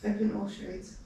Open all shades.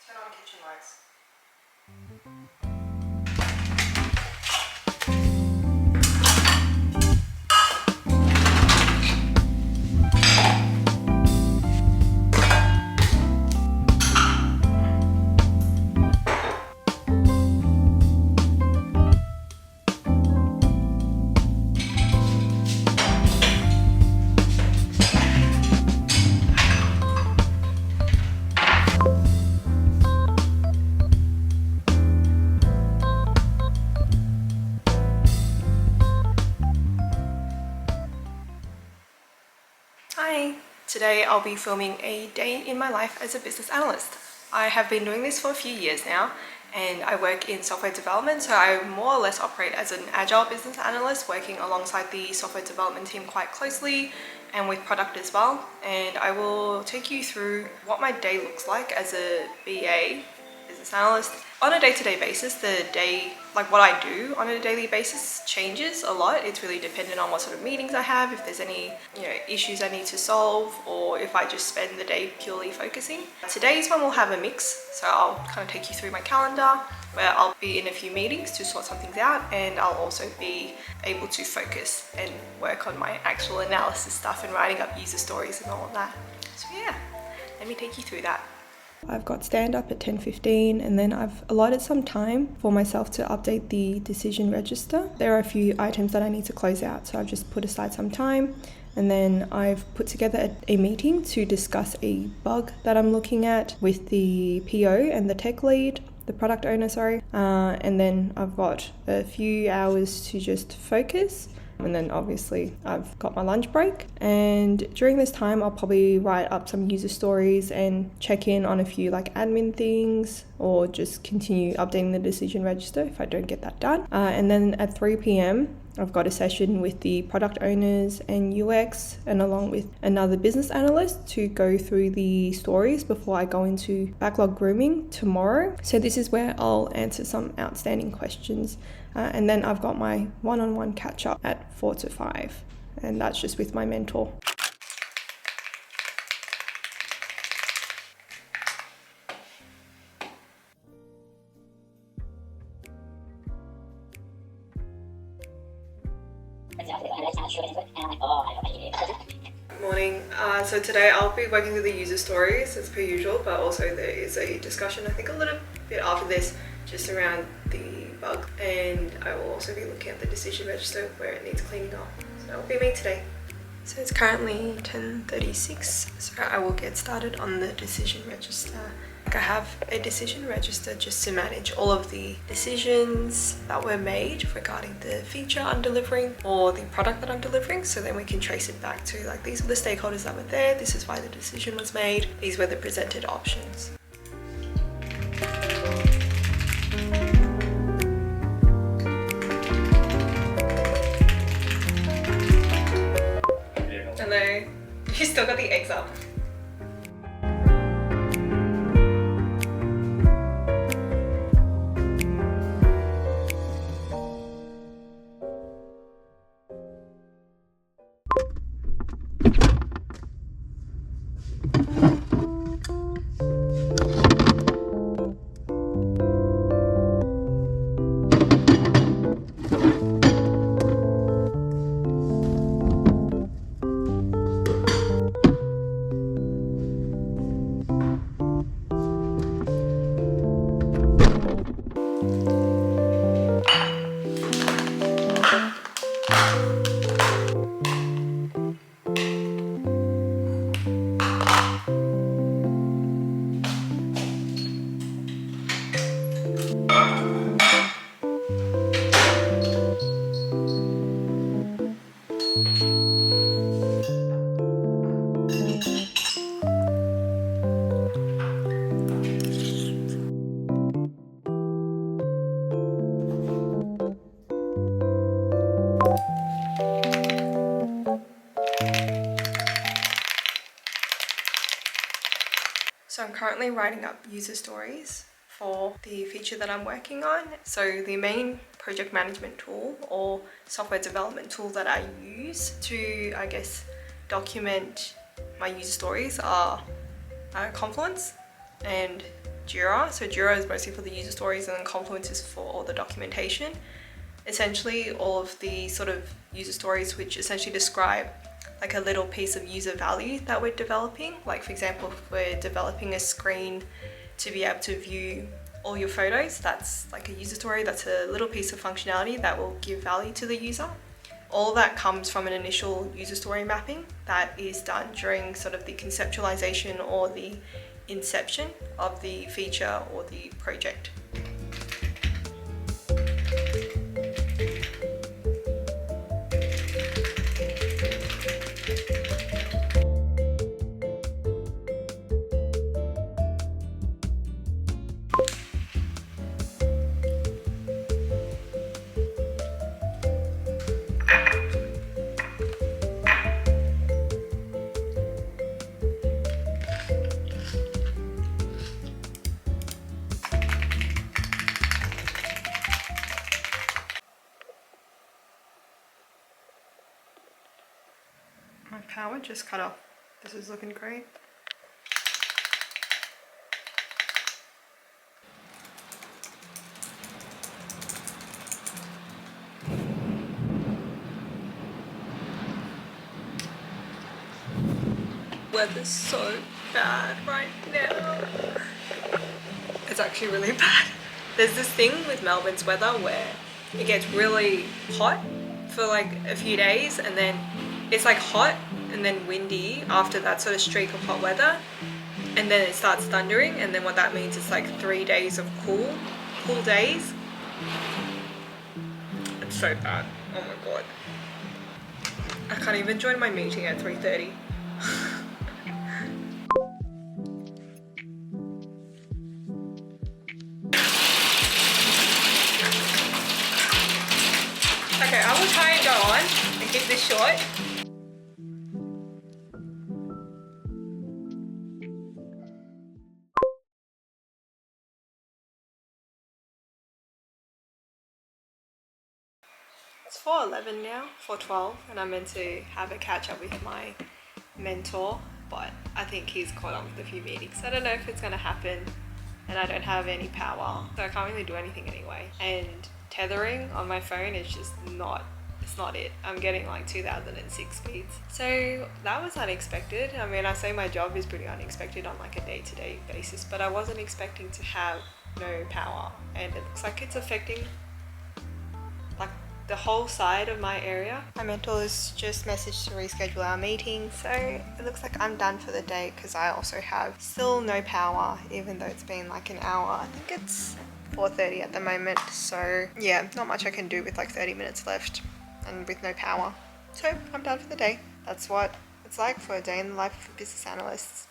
Turn on kitchen lights. Hi! Today I'll be filming a day in my life as a business analyst. I have been doing this for a few years now and I work in software development, so I more or less operate as an agile business analyst, working alongside the software development team quite closely and with product as well. And I will take you through what my day looks like as a BA, business analyst. On a day-to-day basis, what I do on a daily basis changes a lot. It's really dependent on what sort of meetings I have, if there's any issues I need to solve, or if I just spend the day purely focusing. Today's one will have a mix, so I'll kind of take you through my calendar where I'll be in a few meetings to sort some things out, and I'll also be able to focus and work on my actual analysis stuff and writing up user stories and all of that. So yeah, let me take you through that. I've got stand up at 10:15 and then I've allotted some time for myself to update the decision register. There are a few items that I need to close out, so I've just put aside some time, and then I've put together a meeting to discuss a bug that I'm looking at with the PO and the tech lead, the product owner, and then I've got a few hours to just focus. And then obviously I've got my lunch break, and during this time I'll probably write up some user stories and check in on a few admin things, or just continue updating the decision register if I don't get that done. And then at 3 p.m. I've got a session with the product owners and UX, and along with another business analyst, to go through the stories before I go into backlog grooming tomorrow. So this is where I'll answer some outstanding questions. And then I've got my one-on-one catch-up at 4 to 5, and that's just with my mentor. Morning. So today I'll be working through the user stories as per usual, but also there is a discussion, I think a little bit after this, just around the bug, and I will also be looking at the decision register where it needs cleaning up. So that will be me today. So it's currently 10:36, so I will get started on the decision register. I have a decision register just to manage all of the decisions that were made regarding the feature I'm delivering or the product that I'm delivering, so then we can trace it back to these are the stakeholders that were there, this is why the decision was made, these were the presented options. Hello, you still got the eggs up. So I'm currently writing up user stories for the feature that I'm working on. So the main project management tool or software development tool that I use to, I guess, document my user stories are Confluence and Jira. So Jira is mostly for the user stories and then Confluence is for all the documentation. Essentially all of the sort of user stories which essentially describe like a little piece of user value that we're developing. Like for example, if we're developing a screen to be able to view all your photos, that's like a user story. That's a little piece of functionality that will give value to the user. All that comes from an initial user story mapping that is done during sort of the conceptualization or the inception of the feature or the project. My power just cut off. This is looking great. Weather's so bad right now. It's actually really bad. There's this thing with Melbourne's weather where it gets really hot for like a few days and then it's like hot and then windy after that sort of streak of hot weather, and then it starts thundering, and then what that means is like 3 days of cool days. It's so bad. Oh my god. I can't even join my meeting at 3:30. Okay, I will try and go on and keep this short. It's 4:11 now, 4:12, and I'm meant to have a catch up with my mentor, but I think he's caught up with a few meetings. I don't know if it's gonna happen, and I don't have any power, so I can't really do anything anyway. And tethering on my phone is just not, it's not it. I'm getting like 2006 speeds. So that was unexpected. I mean, I say my job is pretty unexpected on like a day-to-day basis, but I wasn't expecting to have no power, and it looks like it's affecting like the whole side of my area. My mentor has just messaged to reschedule our meeting, so it looks like I'm done for the day because I also have still no power, even though it's been like an hour. I think it's 4:30 at the moment, so yeah, not much I can do with like 30 minutes left and with no power. So I'm done for the day. That's what it's like for a day in the life of a business analyst.